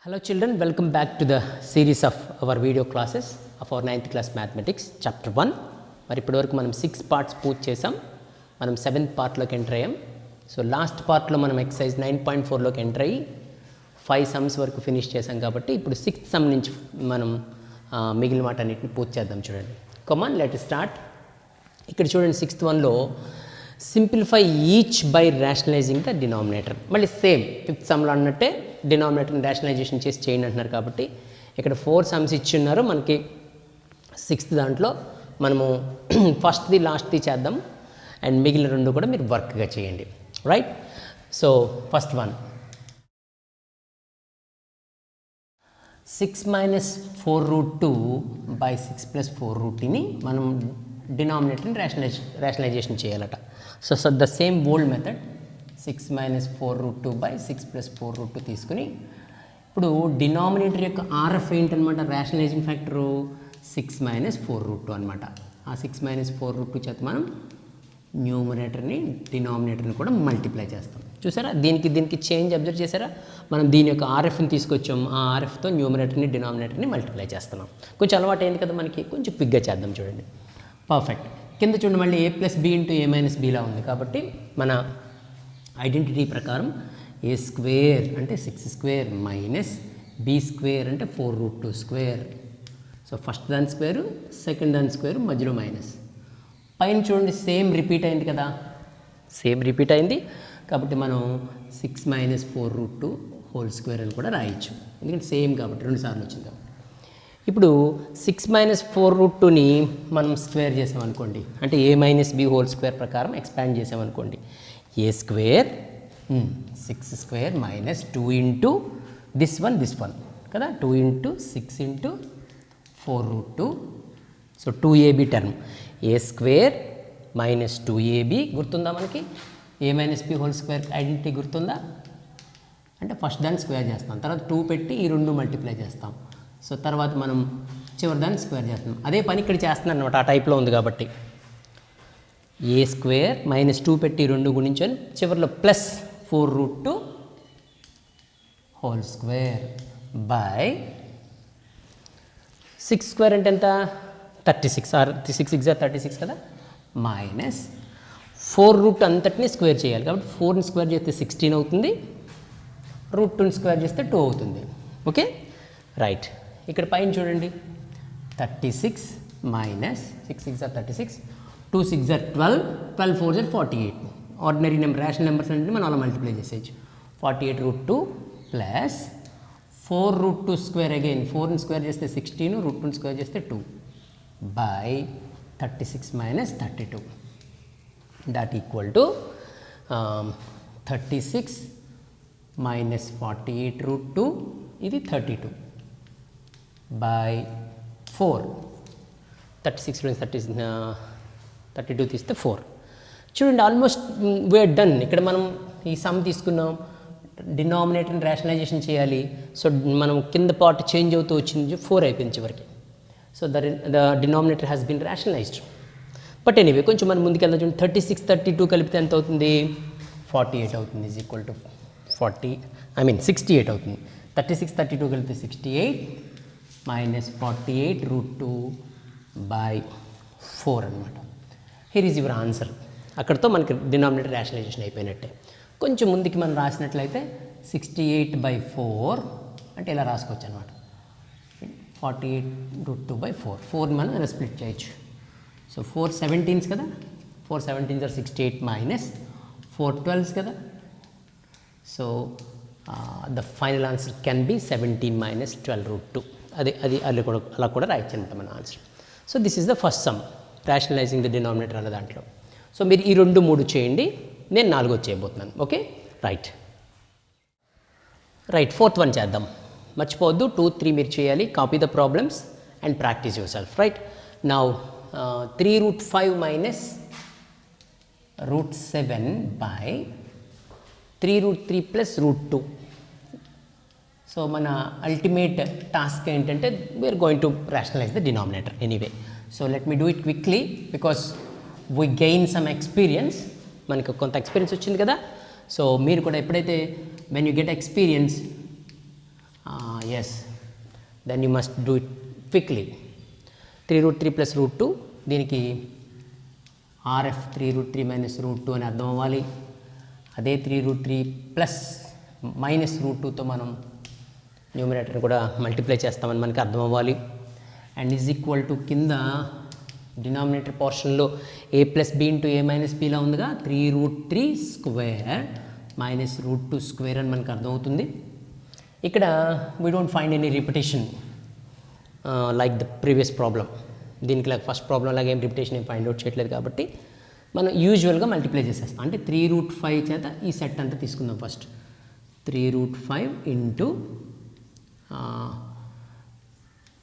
Hello children, welcome back to the series of our video classes of our 9th class mathematics chapter 1. మరి ఇప్పటివరకు మనం 6 parts పూర్తి చేసాం. మనం 7th పార్ట్లోకి ఎంటర్ అయ్యాం. సో లాస్ట్ పార్ట్లో మనం ఎక్సర్సైజ్ 9.4లోకి ఎంటర్ అయ్యి 5 సమ్స్ వరకు ఫినిష్ చేసాం కాబట్టి ఇప్పుడు 6th సమ్ నుంచి మనం మిగిలిన వాటన్నిటిని పూర్తి చేద్దాం. చూడండి, కమాన్ లెట్ స్టార్ట్. ఇక్కడ చూడండి 6th వన్లో simplify each by rationalising the denominator. మళ్ళీ సేమ్ 5th సమ్లో అన్నట్టే డినామినేటర్ని రేషనలైజేషన్ చేసి చేయండి అంటున్నారు కాబట్టి ఇక్కడ 4 సమ్స్ ఇచ్చి ఉన్నారు మనకి. 6th దాంట్లో మనము ఫస్ట్ది లాస్ట్ది చేద్దాం అండ్ మిగిలిన రెండు కూడా మీరు వర్క్గా చేయండి, right? So first one 6 minus 4 root 2 by 6 plus 4 root 2ని మనం డినామినేటర్ని రేషనలైజేషన్ చేయాలట. So the same old method 6 minus 4 root 2 by 6 plus 4 root 2 తీసుకుని ఇప్పుడు డినామినేటర్ యొక్క RF ఏంటనమాట, rationalising factor 6 minus 4 root 2 అనమాట. ఆ 6 minus 4 root 2 చేత మనం న్యూమరేటర్ని డినామినేటర్ని కూడా మల్టిప్లై చేస్తాం. చూసారా, దీనికి చేంజ్ అబ్జర్వ్ చేశారా? మనం దీని యొక్క ఆర్ఎఫ్ని తీసుకొచ్చాం, ఆ ఆర్ఎఫ్తో న్యూమరేటర్ని డినామినేటర్ని మల్టిప్లై చేస్తున్నాం. కొంచెం అలవాటు అయింది కదా మనకి, కొంచెం పిగ్గా చేద్దాం. చూడండి, పర్ఫెక్ట్. కింద చూడండి మళ్ళీ a plus B into a minus బీలా ఉంది కాబట్టి మన ఐడెంటిటీ ప్రకారం a స్క్వేర్ అంటే 6 స్క్వేర్ మైనస్ b స్క్వేర్ అంటే 4 root 2 స్క్వేర్. సో ఫస్ట్ దాని స్క్వేరు, సెకండ్ దాని స్క్వేరు, మధ్యలో మైనస్. పైన చూడండి సేమ్ రిపీట్ అయింది కదా, సేమ్ రిపీట్ అయింది కాబట్టి మనం 6 minus 4 root 2 హోల్ స్క్వేర్ అని కూడా రాయొచ్చు, ఎందుకంటే సేమ్ కాబట్టి 2 సార్లు వచ్చింది కాబట్టి. ఇప్పుడు 6 minus 4 root 2ని మనం స్క్వేర్ చేసామనుకోండి, అంటే a minus B whole square ప్రకారం ఎక్స్పాండ్ చేసామనుకోండి, a square 6 square minus 2 into this one కదా, 2 into 6 into 4 root 2. So 2ab term a square minus 2ab గుర్తుందా మనకి? a minus B whole square identity గుర్తుందా? అంటే ఫస్ట్ దాన్ని స్క్వేర్ చేస్తాం, తర్వాత 2 పెట్టి ఈ రెండు మల్టిప్లై చేస్తాం. సో తర్వాత మనం చివరి దాన్ని స్క్వేర్ చేస్తాం. అదే పని ఇక్కడ చేస్తున్నాను అనమాట, ఆ టైప్లో ఉంది కాబట్టి. a స్క్వేర్ మైనస్ 2 పెట్టి రెండు గుణించాను, చివరిలో plus 4 root 2 whole square by 6 square అంటే ఎంత, 36 ఆర్ 6 6 36 కదా, మైనస్ 4 రూట్ అంతటిని స్క్వేర్ చేయాలి కాబట్టి 4ని స్క్వేర్ చేస్తే 16 అవుతుంది, రూట్ 2ని స్క్వేర్ చేస్తే 2 అవుతుంది. Okay, right. ఇక్కడ పైన చూడండి 36 minus 6 6 36, 2 6 12, 12 4 48. Ordinary number, rational numbers అంటే మనం అలా మల్టిప్లై చేసేయచ్చు. 48 root 2 plus 4 root 2 square again, 4ని స్క్వేర్ చేస్తే 16, రూట్ 2ని స్క్వేర్ చేస్తే 2 by 36 minus 32 that equal to 36 minus 48 root 2 ఇది 32 బై 4. 36 నుంచి 32 తీస్తే 4. చూడండి, ఆల్మోస్ట్ వీఆర్ డన్. ఇక్కడ మనం ఈ సమ్ తీసుకున్నాం, డినామినేటర్ని రేషనలైజేషన్ చేయాలి. సో మనం కింద పార్ట్ చేంజ్ అవుతూ వచ్చింది, 4 అయిపోయింది చివరికి. So the denominator has been rationalised. But anyway కొంచెం మనం ముందుకెళ్దాం. చూడండి, 36 32 కలిపితే ఎంత అవుతుంది, 48 అవుతుంది. ఈజ్ ఈక్వల్ టు 68 అవుతుంది. 36 32 కలిపితే 68 మైనస్ 48 root 2 బై 4 అనమాట. Here is your answer. అక్కడితో మనకి డినామినేటర్ రేషనలైజేషన్ అయిపోయినట్టే. కొంచెం ముందుకి మనం రాసినట్లయితే 68 by 4 అంటే ఇలా రాసుకోవచ్చు అనమాట. 48 root 2 by 4. 4 మనం ఇలా స్ప్లిట్ చేయొచ్చు. సో 4 17s కదా, 4 17s are 68 మైనస్ 4 12s కదా. So the final answer can be 17 minus 12 root 2. అలా కూడా రాయొచ్చు అనమాట మన answer. So this is the first sum, rationalising the denominator అన్న దాంట్లో. సో మీరు ఈ 2 3 చేయండి, నేను 4 చేయబోతున్నాను. Okay, right. 4th వన్ చేద్దాం. మర్చిపోవద్దు, 2 3 మీరు చేయాలి. Copy the problems and practise yourself. Right now 3 root 5 minus root 7 by 3 root 3 plus root 2. So మన అల్టిమేట్ టాస్క్ ఏంటంటే we are going to rationalise the denominator anyway. So let me do it quickly because we gain some experience. మనకు కొంత experience వచ్చింది కదా. So మీరు కూడా ఎప్పుడైతే when you get experience Yes, then you must do it quickly. 3 root 3 plus root 2, దీనికి RF 3 root 3 minus root 2 అని అర్థం అవ్వాలి. అదే 3 root 3 ప్లస్ మైనస్ రూట్ 2తో మనం న్యూమరేటర్ని కూడా మల్టిప్లై చేస్తామని మనకి అర్థం అవ్వాలి. అండ్ ఈజ్ ఈక్వల్ టు కింద డినామినేటర్ పోర్షన్లో a plus B into A minus బిలా ఉందిగా, 3 root 3 square minus root 2 square అని మనకు అర్థమవుతుంది. ఇక్కడ we don't find any repetition like the previous problem. దీనికి లాగా ఫస్ట్ ప్రాబ్లం లాగా ఏం రిపిటేషన్ ఏం ఫైండ్ అవుట్ చేయట్లేదు కాబట్టి మనం యూజువల్గా మల్టిప్లై చేసేస్తాం. అంటే 3 root 5 చేత ఈ సెట్ అంతా తీసుకుందాం. First 3 root 5 into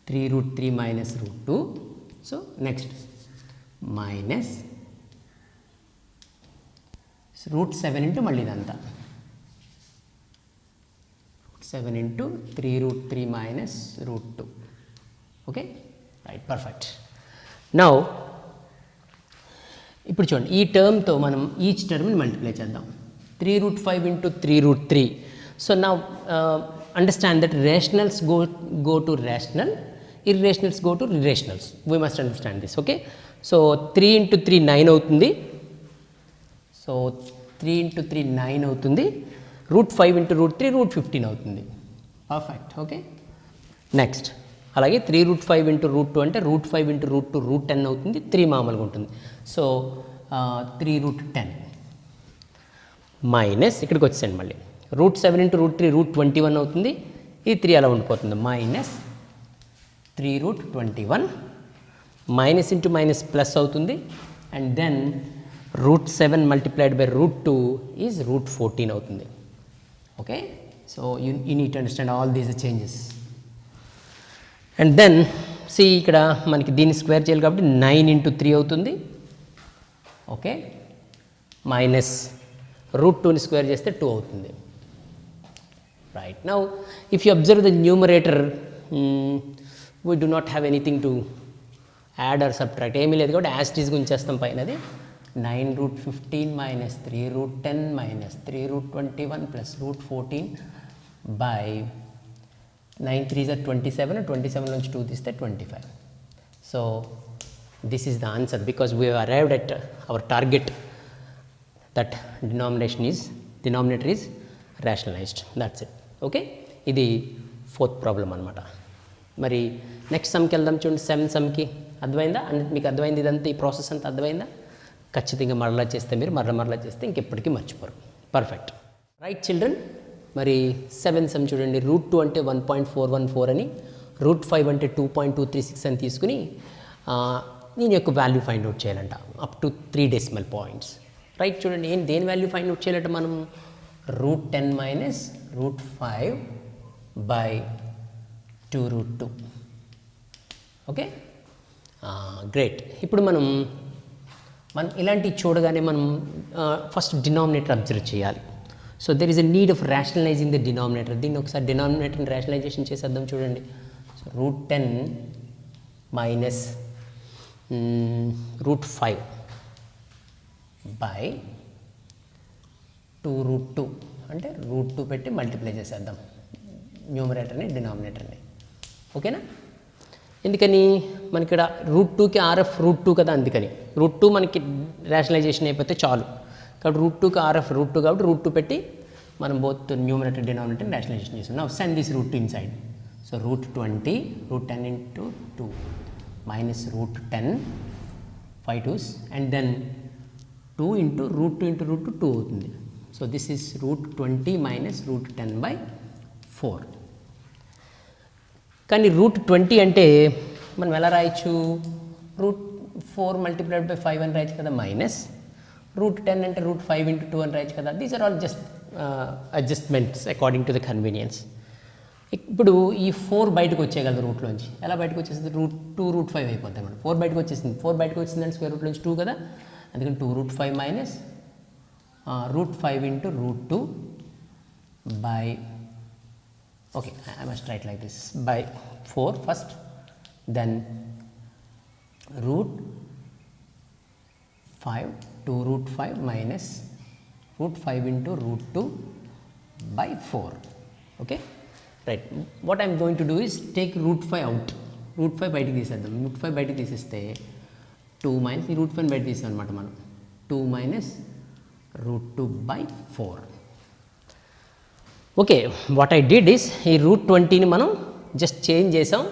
3 root 3 minus root 2. So next minus root 7 into మళ్ళీ ఇదంతా 7 into 3 root 3 minus root 2. Okay, right, perfect. Now ఇప్పుడు చూడండి, ఈ టర్మ్తో మనం ఈచ్ టర్మ్ని మల్టిప్లై చేద్దాం. 3 root 5 into 3 root 3. So now understand that rationals go to rational, irrationals go to irrationals. We must understand this. Okay, so 3 into 3 9 అవుతుంది. So 3 into 3 9 అవుతుంది. Route 5 into root 3 root 15 అవుతుంది. Perfect. Okay, next అలాగే 3 root 5 into root 2 అంటే route 5 into root 2 route 10 అవుతుంది. 3 మామూలుగా ఉంటుంది. So 3 root 10 minus ఇక్కడికి వచ్చేసండి మళ్ళీ రూట్ 7 ఇంటూ రూట్ 3 రూట్ 21 అవుతుంది. ఈ 3 అలా ఉండిపోతుంది. Minus 3 root 21 minus into minus plus అవుతుంది. And then root 7 multiplied by root 2 is root 14 అవుతుంది. Okay, so you need to understand all these changes. And then see ఇక్కడ మనకి దీన్ని స్క్వేర్ చేయాలి కాబట్టి 9 into 3 అవుతుంది. ఓకే, మైనస్ రూట్ 2ని square చేస్తే 2 అవుతుంది. Right, now if you observe the numerator, we do not have anything to add or subtract, ఏమీ లేదు కాబట్టి యాజ్ ఇట్ ఈజ్ గుంచేస్తాం పైనది. 9 root 15 minus 3 root 10 minus 3 root 21 plus root 14 by 9 3s are 27, 27 నుంచి 2 తీస్తే 25. So this is the answer because we have arrived at our target that denominator is rationalised. That's it. Okay, ఇది 4th problem అనమాట. మరి next సమ్కి వెళ్దాం. చూడండి, 7th సమ్కి అర్థమైందా? మీకు అర్థమైంది ఇదంతా, ఈ ప్రాసెస్ అంతా అర్థమైందా? ఖచ్చితంగా మరలా చేస్తే మీరు మరలా చేస్తే ఇంకెప్పటికీ మర్చిపోరు. పర్ఫెక్ట్. రైట్ చిల్డ్రన్, మరి 7th సమ్ చూడండి. రూట్ 2 అంటే 1.414 అని, రూట్ 5 అంటే 2.236 అని తీసుకుని దీని యొక్క వాల్యూ ఫైండ్ అవుట్ చేయాలంట up to 3 decimal points. Right, చూడండి దేని వాల్యూ ఫైండ్ అవుట్ చేయాలంటే మనం root 10 minus root 5 by 2 root 2. Okay, great. ఇప్పుడు మనం ఇలాంటివి చూడగానే మనం ఫస్ట్ డినామినేటర్ అబ్జర్వ్ చేయాలి. So there is a need of rationalising the denominator. దీన్ని ఒకసారి డినామినేటర్ని రేషనలైజేషన్ చేసేద్దాం. చూడండి, so root 10 minus root 5 by 2 root 2 అంటే రూట్ 2 పెట్టి మల్టిప్లై చేసేద్దాం న్యూమరేటర్ని డినామినేటర్ని. ఓకేనా? ఎందుకని మనకి ఇక్కడ రూట్ 2కి RF రూట్ 2 కదా, అందుకని రూట్ 2 మనకి రేషనలైజేషన్ అయిపోతే చాలు. కాబట్టి రూట్ 2కి RF రూట్ 2 కాబట్టి రూట్ 2 పెట్టి మనం బోత్ న్యూమరేటర్ డినామినేటర్ రేషనలైజేషన్ చేస్తాం. Now send this root 2 inside. So root 20 root 10 into 2 minus root 10 5 2s and then 2 into root 2 into root 2 అవుతుంది. So this is root 20 minus root 10 by 4. కానీ route 20 అంటే మనం ఎలా రాయొచ్చు? Route 4 multiplied by 5 అని రాయొచ్చు కదా, మైనస్ రూట్ 10 అంటే రూట్ 5 into 2 అని రాయొచ్చు కదా. These are all just adjustments according to the convenience. ఇప్పుడు ఈ 4 బయటకు వచ్చేయగలదు రూట్లోంచి. ఎలా బయటకు వచ్చేసింది? రూట్ 2 రూట్ 5 అయిపోతుంది అనమాట. 4 బయటకు వచ్చేసింది. 4 బయటకు వచ్చిందంటే స్క్వేర్ రూట్ నుంచి 2 కదా, అందుకని 2 root 5 మైనస్ root 5 into root 2 by, okay, I must write like this, by 4 first, then root 5 2 root 5 minus root 5 into root 2 by 4. Okay, right what I'm going to do is take root 5 out. Root 5 బయటికి తీసేద్దాం. Route 5 బయటికి తీసేస్తే 2 minus ఈ route 5 బయట తీసాం అనమాట మనం. 2 minus root 2 by 4. Okay, what I did is ఈ రూట్ 20ని మనం జస్ట్ చేంజ్ చేసాం,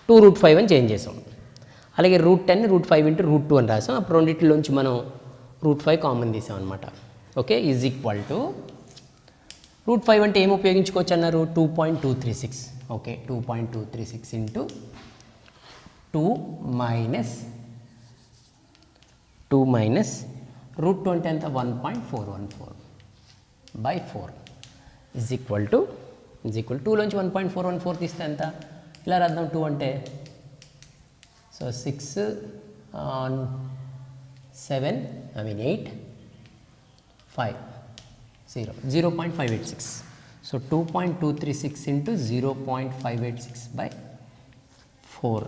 2 రూట్ 5 అని చేంజ్ చేసాం. అలాగే రూట్ 10 రూట్ 5 ఇంటూ రూట్ 2 అని రాసాం. అప్పుడు రెండింటిలోంచి మనం రూట్ 5 కామన్ తీసాం అనమాట. Okay, is equal to root 5 అంటే ఏం ఉపయోగించుకోవచ్చు అన్నారు? 2.236. ఓకే, 2.236 ఇంటూ 2 మైనస్ రూట్ 20 ఎంత 1.414 బై 4 ఈజ్ ఈక్వల్ టు 2లోంచి 1.414 తీస్తే ఎంత? ఇలా రాద్దాం. 2 అంటే సో 6 7 8 5 0.586. So 2.236 into 0.586 by 4.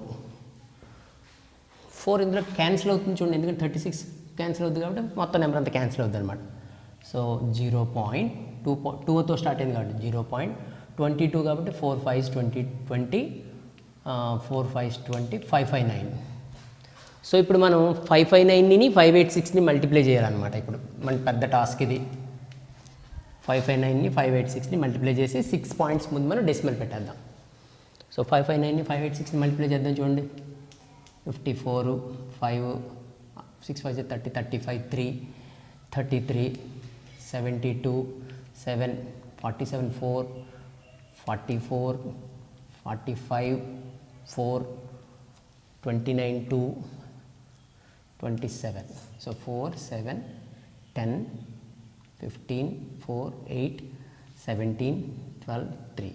ఇందులో క్యాన్సిల్ అవుతుంది చూడండి, ఎందుకంటే 36 క్యాన్సిల్ అవుతుంది కాబట్టి మొత్తం నెంబర్ అంతా క్యాన్సిల్ అవుతుంది అనమాట. సో 0.2తో స్టార్ట్ అయింది కాబట్టి 0.22 కాబట్టి 4 5s 20 4 5s 20 559. సో ఇప్పుడు మనం 559ని 586ని మల్టిప్లై చేయాలన్నమాట. ఇప్పుడు మన పెద్ద టాస్క్ ఇది. 559ని 586ని మల్టిప్లై చేసి 6 పాయింట్స్ ముందు మనం డెసిమల్ పెట్టేద్దాం. సో 559ని 586ని మల్టిప్లై చేద్దాం చూడండి. 54 5 6 5 30 35 3 33 72 7 47 4 44 45 4 29 2 27. So 4 7 10 15 4 8 17 12 3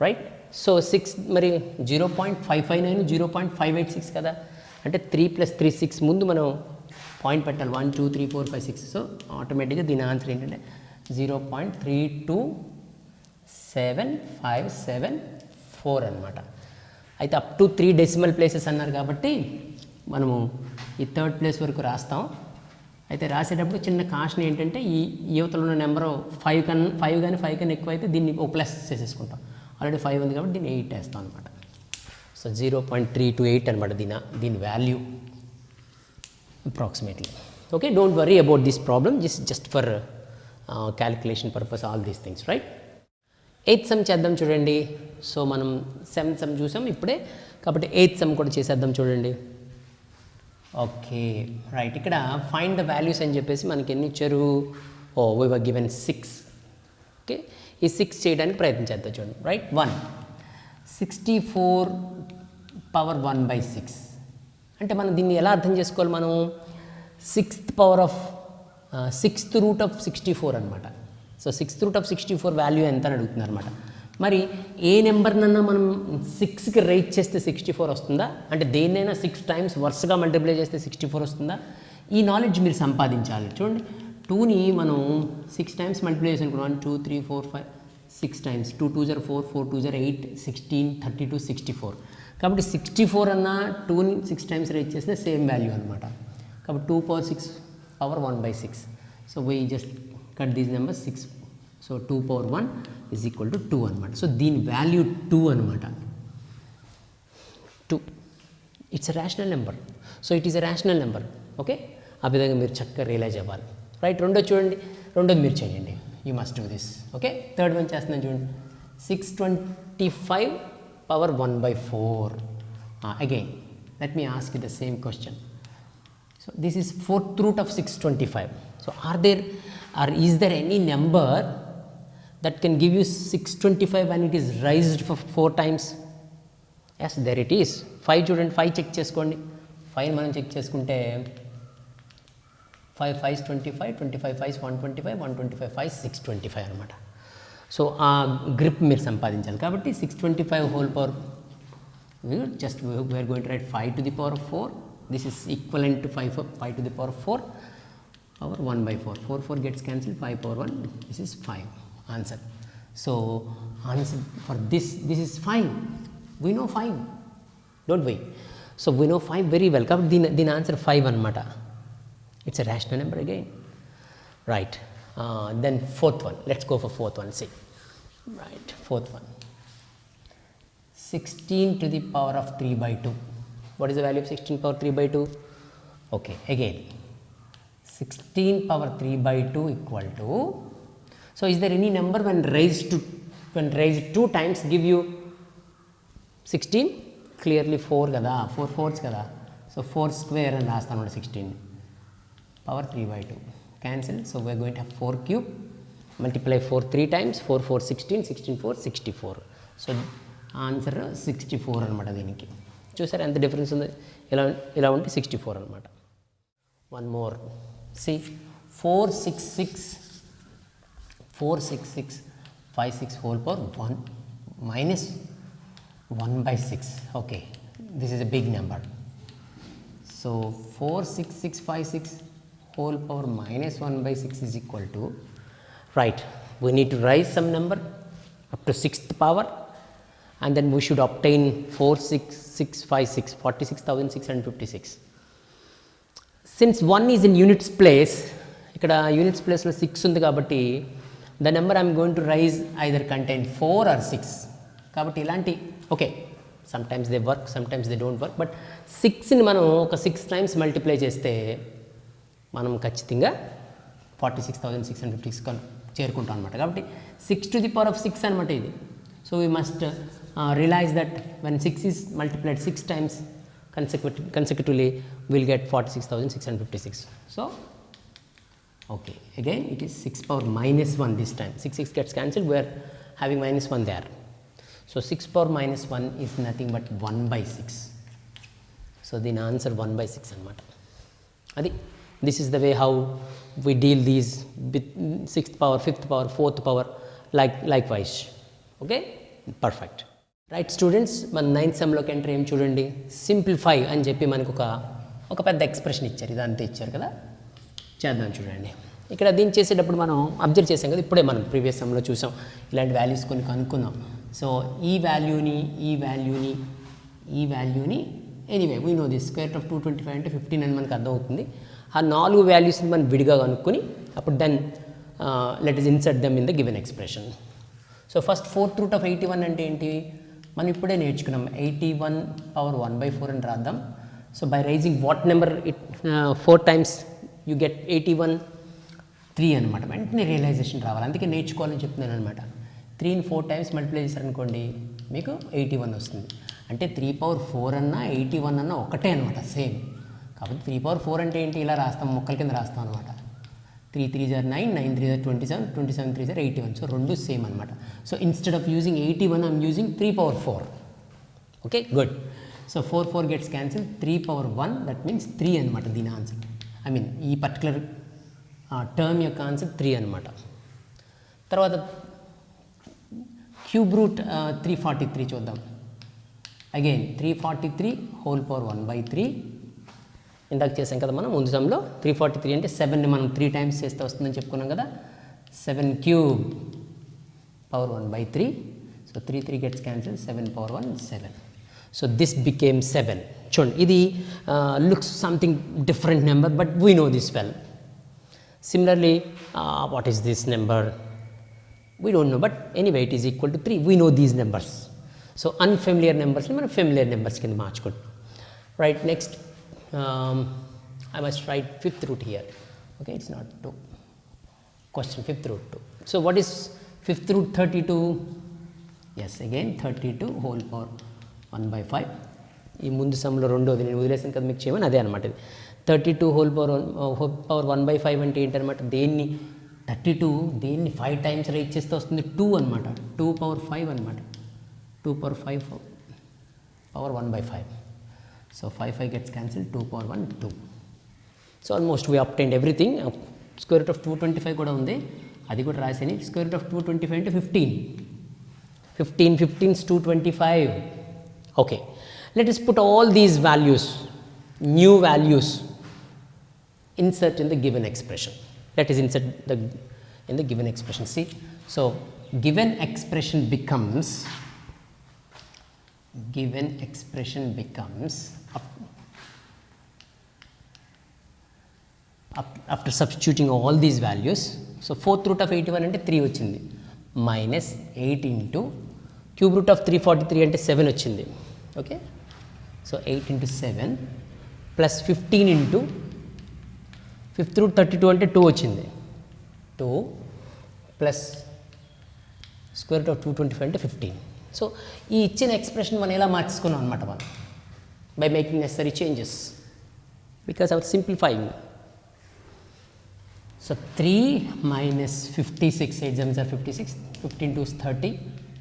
right. సో 6 మరి 0.559 0.586 కదా, అంటే 3 + 3 6 ముందు మనం పాయింట్ పెట్టాలి. 1 2 3 4 5 6. సో ఆటోమేటిక్గా దీని ఆన్సర్ ఏంటంటే 0.32757 అనమాట. అయితే అప్ టు 3 డెసిమల్ ప్లేసెస్ అన్నారు కాబట్టి మనము ఈ థర్డ్ ప్లేస్ వరకు రాస్తాం. అయితే రాసేటప్పుడు చిన్న కాషన్ ఏంటంటే ఈ యువతలో ఉన్న నెంబరు 5 కానీ 5 కన్నా ఎక్కువ అయితే దీన్ని ఒక ప్లస్ చేసేసుకుంటాం. ఆల్రెడీ 5 ఉంది కాబట్టి దీన్ని 8 వేస్తాం అనమాట. సో 0.328 అనమాట దీని value approximately. Okay, don't worry about this problem, just for calculation purpose all these things right. 8th some చేద్దాం చూడండి. సో మనం 7th సమ్ చూసాం ఇప్పుడే, కాబట్టి 8th సమ్ కూడా చేసేద్దాం చూడండి. ఓకే రైట్, ఇక్కడ ఫైండ్ ద వాల్యూస్ అని చెప్పేసి మనకి ఎన్ని ఇచ్చారు? We were given 6. ఓకే, ఈ 6 చేయడానికి ప్రయత్నం చేద్దాం చూడండి. రైట్, 1 64 పవర్ 1/6 అంటే మనం దీన్ని ఎలా అర్థం చేసుకోవాలి? మనం 6th రూట్ ఆఫ్ 64 అనమాట. So 6th root of 64 value ఎంత అని అడుగుతున్నారు అనమాట. మరి ఏ నెంబర్నన్నా మనం 6కి రైట్ చేస్తే 64 వస్తుందా? అంటే దేన్నైనా 6 టైమ్స్ వరుసగా మల్టిప్లై చేస్తే 64 వస్తుందా? ఈ నాలెడ్జ్ మీరు సంపాదించాలి. చూడండి, 2ని మనం 6 టైమ్స్ మల్టిప్లై చేసి అనుకున్నాం. 1 2 3 4 5 6 టైమ్స్. 2 2 0 4 4 2 0 8 16 32 64. కాబట్టి 64 అన్న 2ని 6 టైమ్స్ రైట్ చేస్తే సేమ్ వాల్యూ అనమాట. కాబట్టి 2 power 6 power 1/6. So we just cut these number 6. So 2 power 1 is equal to 2 అనమాట. సో దీని వాల్యూ 2 అనమాట. 2 it's a rational number. So it is a rational number. Okay, ఆ విధంగా మీరు చక్కగా రియలైజ్ అవ్వాలి. రైట్, రెండోది చూడండి, రెండోది మీరు చేయండి. You must do this. Okay, third one చేస్తున్నాను చూడండి. 625 power 1/4. Again, let me ask you the same question. So this is 4th root of 625. So is there any number that can give you 625 when it is raised for 4 times? Yes, there it is. 5 చూడండి, 5 check చేసుకోండి. 5 మనం check చేసుకుంటే 5 5s 25, 25 5s 125, 125 5s 625 అనమాట. So ఆ grip మీరు సంపాదించాలి. కాబట్టి 625 whole power just we are going to write 5 to the power of 4. This is equivalent to 5 to the power of 4 power 1/4. 4 4 gets cancelled, 5 power 1. This is 5 answer. So answer for this is 5. We know 5, don't we? So we know 5 very well. Kabatti din answer 5 anamata. It's a rational number again, right? Then fourth one, let's go for fourth one. See, Right, fourth one. 16 to the power of 3 by 2. What is the value of 16 power 3 by 2? Okay, again 16 power 3 by 2 equal to, so is there any number when raised 2 times give you 16? Clearly 4 kada, 4 fourths kada, so 4 square and last one 16 power 3 by 2 cancel, so we are going to have 4 cube, multiply 4 3 times, 4 4 16, 16 4 64, so answer 64 అనమాట. దీనికి చూసారా ఎంత difference ఉంది, ఇలా ఉంటే 64 అనమాట. One more, C 466 56 whole power 1 minus 1 by 6. Okay, this is a big number. So 46656 whole power minus 1 by 6 is equal to, right, we need to raise some number up to 6th power, and then we should obtain 46656 46,656. Since 1 is in units place, ikkada units place lo 6 undi kabatti the number I am going to raise either contain 4 or 6 kabatti ilanti, okay, sometimes they work, sometimes they don't work, but 6 ni మనం ఒక 6 times multiply చేస్తే మనం ఖచ్చితంగా 46,656 చేరుకుంటాం అనమాట. కాబట్టి 6 to the power of 6 అనమాట ఇది. So we must realize that when 6 is multiplied 6 times consecutively, we will get 46,656. So okay, again it is 6 power minus 1 this time. 6 gets cancelled, we are having minus 1 there. So 6 power minus 1 is nothing but 1 by 6. So the answer 1 by 6 అనమాట. అది this is the way how we deal these with 6th power, 5th power, 4th power, likewise. Okay, perfect. Right students, మన 9th sum లోకి enter ఏం చూడండి, simplify అని చెప్పి మనకు ఒక పెద్ద ఎక్స్ప్రెషన్ ఇచ్చారు, ఇదంతా ఇచ్చారు కదా, చేద్దాం చూడండి. ఇక్కడ దీన్ని చేసేటప్పుడు మనం అబ్జర్వ్ చేసాం కదా, ఇప్పుడే మనం ప్రీవియస్ సమ్లో చూసాం, ఇలాంటి వాల్యూస్ కొన్ని కనుక్కుందాం. సో ఈ వాల్యూని anyway we know this square of 225 అంటే 15 అని మనకు అర్థమవుతుంది. ఆ 4 వాల్యూస్ని మనం విడిగా కనుక్కొని అప్పుడు then let us insert them in the given expression. So first 4th root of 81 అంటే ఏంటి, మనం ఇప్పుడే నేర్చుకున్నాం, 81 పవర్ 1 by 4 అని రాద్దాం. So by raising what number it 4 times you get 81 3 అనమాట. వెంటనే రియలైజేషన్ రావాలి, అందుకే నేర్చుకోవాలని చెప్తున్నాను అనమాట. 3ని 4 times మల్టిప్లై చేశారనుకోండి మీకు 81 వస్తుంది. అంటే 3 power 4 అన్నా 81 అన్నా ఒకటే అనమాట, సేమ్. కాబట్టి 3 power 4 అంటే ఏంటి, ఇలా రాస్తాం, మొక్కల కింద రాస్తాం అనమాట. 3 3 are 9, 9 3 are 27, 27 3 are 81. సో రెండు సేమ్ అనమాట. So instead of using 81 I'm using 3 power 4. Okay, good. So 4 4 gets cancel, 3 power 1 that means 3 అనమాట దీని ఆన్సర్. ఐ మీన్ ఈ పర్టికులర్ టర్మ్ యొక్క ఆన్సర్ 3 అనమాట. తర్వాత క్యూబ్ రూట్ 343 చూద్దాం. Again 343 whole power 1 by 3. ఇందాక చేసాం కదా మనం ముందు సమ్లో. 343 అంటే 7ని మనం 3 times చేస్తే వస్తుందని చెప్పుకున్నాం కదా. 7 cube power 1 by 3. So 3 3 gets cancelled, 7 power 1 7. So this became 7. చూడండి, ఇది looks something different number, but we know this well. Similarly, what is this number? We don't know, but anyway it is equal to 3. We know these numbers. So unfamiliar numbers ni మనం familiar numbers కింద మార్చుకుంటాం. Right, next I must write 5th root here. Okay, it's not 2. Question 5th root 2. So what is 5th root 32? Yes, again 32 whole power 1 by 5. ఈ ముందు సమ్లో రెండోది నేను వదిలేసాను కదా మీకు చేయమని, అదే అనమాట. ఇది 32 హోల్ పవర్ 1 by 5 అంటే ఏంటనమాట, దేన్ని 32 దేన్ని 5 times రైట్ చేస్తే వస్తుంది 2 అనమాట. 2 power 5 అనమాట. 2 power 5 power 1 by 5. So 5 5 gets cancelled, 2 power 1 2. So almost we obtained everything. Square root of 225 కూడా ఉంది, అది కూడా రాసేని. Square root of 225 అంటే 15. 15 is 225. Okay, let us put all these values, new values, insert in the given expression. Let us insert in the given expression. See, so given expression becomes after substituting all these values. So 4th root of 81 అంటే 3 వచ్చింది, minus 8 into cube root of 343 అంటే 7 వచ్చింది. Okay, so 8 into 7 plus 15 into fifth root 32 అంటే 2 వచ్చింది. 2 plus square root of 225 అంటే 15. So ఈ ఇచ్చిన expression మనం ఎలా మార్చుకున్నాం అనమాట మనం by making necessary changes because of simplifying. So 3 minus 56, 8 gems are 56, 15 2 is 30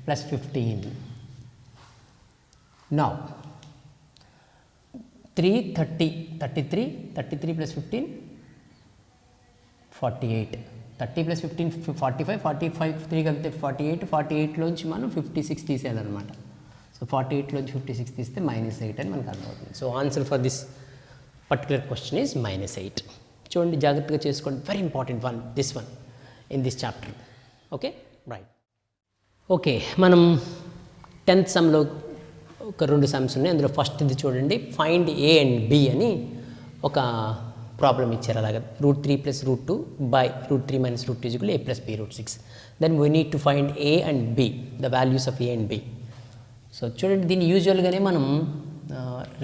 plus 15. Now 3 30 33, 33 plus 15 48, 30 plus 15 45, 45 3 కలిపితే 48, 48లోంచి మనం 56 తీసేయాలన్నమాట. సో 48లోంచి 56 తీస్తే -8 అని మనకు అర్థమవుతుంది. So answer for this particular question is -8. చూడండి, జాగ్రత్తగా చేసుకోండి, very important one, this one in this chapter. Okay, right. Okay, మనం 10th సమ్లో ఒక 2 సమ్స్ ఉన్నాయి. అందులో ఫస్ట్ ఇది చూడండి, ఫైండ్ ఏ అండ్ బి అని ఒక ప్రాబ్లం ఇచ్చారు. అలాగే √3 + √2 by √3 - √2 = a + b √6. Then we need to find A and B, the values of A and B. So చూడండి, దీన్ని యూజువల్గానే మనం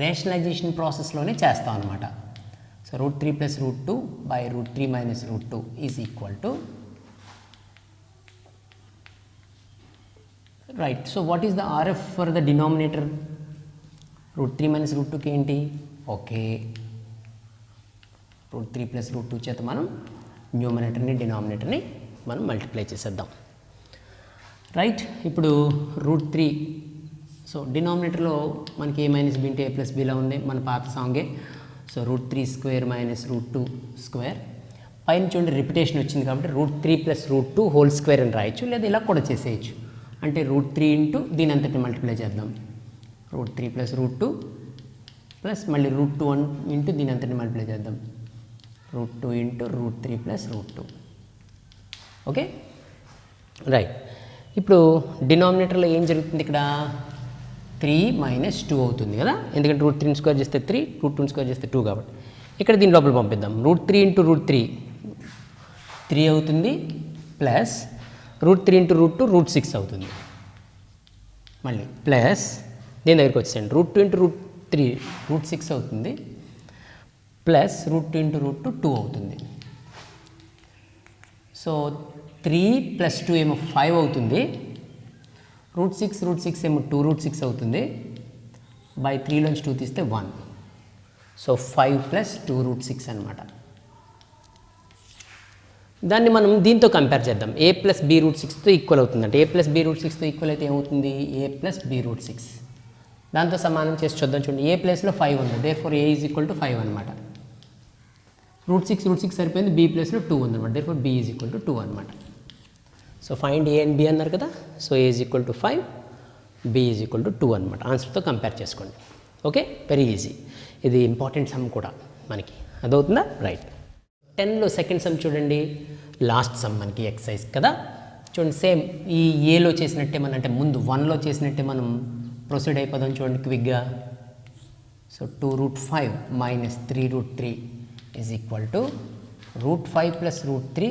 రేషనలైజేషన్ ప్రాసెస్లోనే చేస్తాం అనమాట. So √3 + √2 by √3 - √2 is equal to, right. So what is the RF for the denominator? √3 - √2కి ఏంటి? Okay, √3 + √2 చేత మనం న్యూమరేటర్ని డినామినేటర్ని మనం మల్టిప్లై చేసేద్దాం. రైట్, ఇప్పుడు √3, సో డినామినేటర్లో మనకి a - b × a + bలా ఉంది, మన పాత సాంగే. సో √3² - √2². పైన చూడండి రిపిటేషన్ వచ్చింది కాబట్టి √3 + √2 హోల్ స్క్వేర్ అని రాయొచ్చు, లేదా ఇలా కూడా చేసేయచ్చు. అంటే √3 ఇంటూ దీని అంతటి మల్టిప్లై చేద్దాం. √3 + √2 ప్లస్ మళ్ళీ √2 ఇంటూ దీని అంతటి మల్టిప్లై చేద్దాం. √2 ఇంటూ √3 + √2. Okay, right. ఇప్పుడు డినామినేటర్లో ఏం జరుగుతుంది? ఇక్కడ 3 - 2 అవుతుంది కదా, ఎందుకంటే √3ని స్క్వేర్ చేస్తే 3, √2ని స్క్వేర్ చేస్తే 2 కాబట్టి. ఇక్కడ దీని లోపల పంపిద్దాం. √3 ఇంటూ √3 3 అవుతుంది, ప్లస్ √3 ఇంటూ √2 √6 అవుతుంది. మళ్ళీ ప్లస్ దీని దగ్గరికి వచ్చేయండి, √2 ఇంటూ √3 √6 అవుతుంది, ప్లస్ √2 ఇంటూ √2 2 అవుతుంది. సో 3 + 2 ఏమో 5 అవుతుంది, √6 ఏమో 2 √6 అవుతుంది, బై 3లోంచి 2 తీస్తే 1. సో 5 + 2 √6 అనమాట. దాన్ని మనం దీంతో కంపేర్ చేద్దాం. a + b √6తో ఈక్వల్ అవుతుందంటే a + b √6తో ఈక్వల్ అయితే ఏమవుతుంది? a + b √6. దాంతో సమానం చేసి చూద్దాం. చూడండి, a ప్లేస్లో 5 ఉంది, దేర్ఫోర్ a = 5 అనమాట. √6 సరిపోయింది, b ప్లేస్లో 2 ఉందన్నమాట, దేర్ఫోర్ b = 2 అనమాట. So find A and B అన్నారు కదా, సో a = 5, b = 2 అనమాట. ఆన్సర్తో కంపేర్ చేసుకోండి. Okay, very easy. ఇది ఇంపార్టెంట్ సమ్ కూడా మనకి అదవుతుందా? రైట్. 10లో సెకండ్ సమ్ చూడండి, లాస్ట్ సమ్ మనకి ఎక్సైజ్ కదా. చూడండి, సేమ్ ఈ ఏలో చేసినట్టే మనం, అంటే ముందు 1లో చేసినట్టే మనం ప్రొసీడ్ అయిపోదాం. చూడండి క్విక్గా. So 2√5 - 3√3 is equal to √5 + √3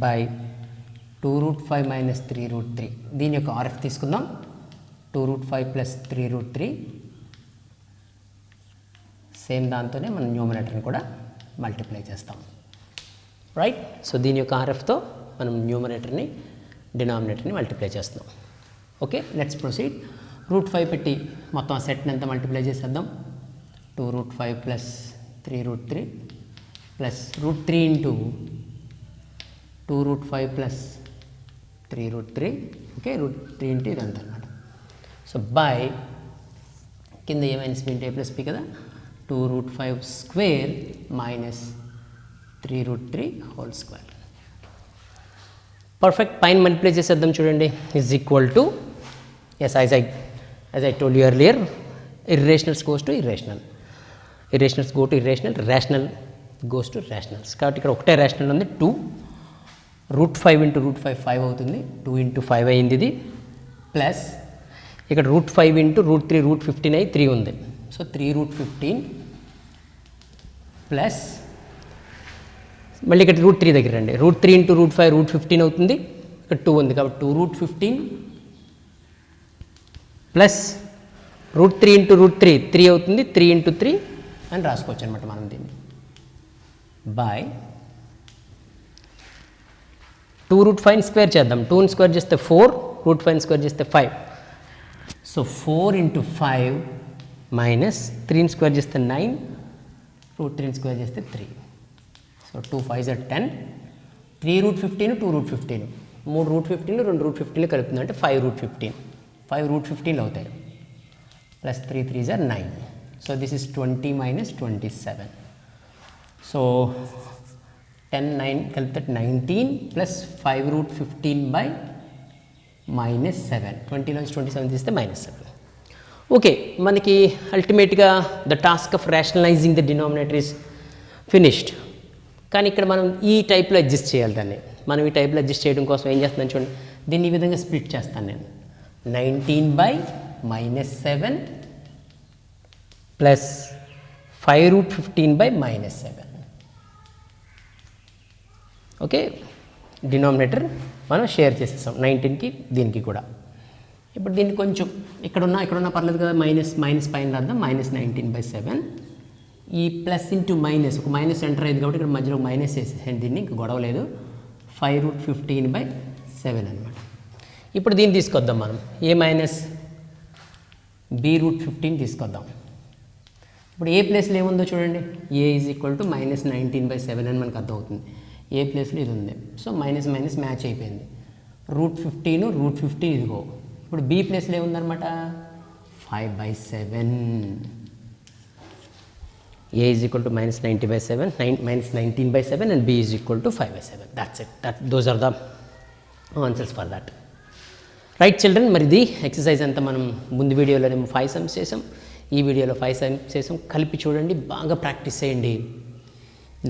by 2√5 - 3√3. దీని యొక్క RF తీసుకుందాం. 2√5 + 3√3 సేమ్ దాంతోనే మనం న్యూమరేటర్ని కూడా మల్టిప్లై చేస్తాం. రైట్. సో దీని యొక్క RFతో మనం న్యూమరేటర్ని డినామినేటర్ని మల్టిప్లై చేస్తున్నాం. Okay, let's proceed. √5 పెట్టి మొత్తం సెట్ని ఎంత మల్టిప్లై చేసేద్దాం. 2√5 + 3√3 ప్లస్ √3 ఇంటూ 2√5 + 3√3. ఓకే, √3 ఇంటూ ఇదంతా అనమాట. సో బై కింద a - b × a + b కదా, 2√5² - 3√3 హోల్ స్క్వేర్. పర్ఫెక్ట్. పైన మల్టిప్లై చేసేద్దాం. చూడండి, is equal to, yes, as I told you earlier, irrationals goes to irrational, irrationals go to irrational, rational goes to rationals. కాబట్టి ఇక్కడ ఒకటే rational ఉంది, 2. √5 × √5 5 అవుతుంది, 2 × 5 అయింది ఇది, ప్లస్ ఇక్కడ √5 × √3 √15 అయ్యి 3 ఉంది. సో 3√15 ప్లస్ మళ్ళీ ఇక్కడ √3 దగ్గర రండి, √3 × √5 √15 అవుతుంది, ఇక్కడ 2 ఉంది కాబట్టి 2 root 15 plus root 3 into root 3 3 అవుతుంది, 3 ఇంటూ 3 అని రాసుకోవచ్చు అనమాట మనం దీన్ని. బై 2 రూట్ 5 స్క్వేర్ చేద్దాం. 2ని స్క్వేర్ చేస్తే 4, రూట్ 5 స్క్వేర్ చేస్తే 5. సో 4 ఇంటూ 5 మైనస్ 3ని స్క్వేర్ చేస్తే 9, రూట్ 3ని స్క్వేర్ చేస్తే 3. So 2 5s are 10, 3 root 15, 2 root 15, 3 root 15, 2 root 15 కలుపుతుంది అంటే 5 రూట్ 15, 5 రూట్ 15 అవుతాయి. Plus 3 3s are 9. So this is 20 minus 27. So 10 9 కలిపితే 19 ప్లస్ 5 రూట్ 15 బై మైనస్ 7. 20 నుంచి 27 తీస్తే మైనస్ 7. ఓకే, మనకి అల్టిమేట్గా the task of rationalising the denominator is finished. కానీ ఇక్కడ మనం ఈ టైప్లో అడ్జస్ట్ చేయాలి దాన్ని. మనం ఈ టైప్లో అడ్జస్ట్ చేయడం కోసం ఏం చేస్తున్నాను చూడండి, దీన్ని ఈ విధంగా స్ప్లిట్ చేస్తాను నేను. 19 by minus 7 plus 5 root 15 by minus 7. Okay, denominator మనం షేర్ చేసేసాం 19కి దీనికి కూడా. ఇప్పుడు దీన్ని కొంచెం ఇక్కడున్న పర్లేదు కదా, మైనస్ పైన రాద్దాం. మైనస్ 19/7. ఈ ప్లస్ ఇంటూ మైనస్, ఒక మైనస్ ఎంటర్ అయింది కాబట్టి ఇక్కడ మధ్యలో మైనస్ వేసేసాను దీన్ని, ఇంక గొడవ లేదు. 5 రూట్ 15/7 అనమాట. ఇప్పుడు దీన్ని తీసుకొద్దాం మనం. ఏ మైనస్ బి రూట్ 15 తీసుకొద్దాం. ఇప్పుడు ఏ ప్లేస్లో ఏముందో చూడండి, A is equal to minus 19/7 అని మనకు అర్థమవుతుంది. ఏ ప్లేస్లో ఇది ఉంది. సో మైనస్ మైనస్ మ్యాచ్ అయిపోయింది. రూట్ 15 ఇదిగో. ఇప్పుడు బి ప్లేస్లో ఏముందనమాట, 5/7. A is equal to minus 19/7 and B is equal to 5/7. That's it. Those are the answers for that. Right children, మరి ఇది ఎక్సర్సైజ్ అంతా మనం ముందు వీడియోలోనేమో 5 సమ్స్ చేసాం, ఈ వీడియోలో 5 సమ్స్ చేసాం. కలిపి చూడండి, బాగా ప్రాక్టీస్ చేయండి.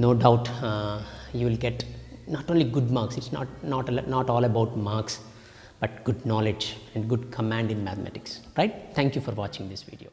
No doubt you will get not only good marks, it's not all about marks, but good knowledge and good command in mathematics, right? Thank you for watching this video.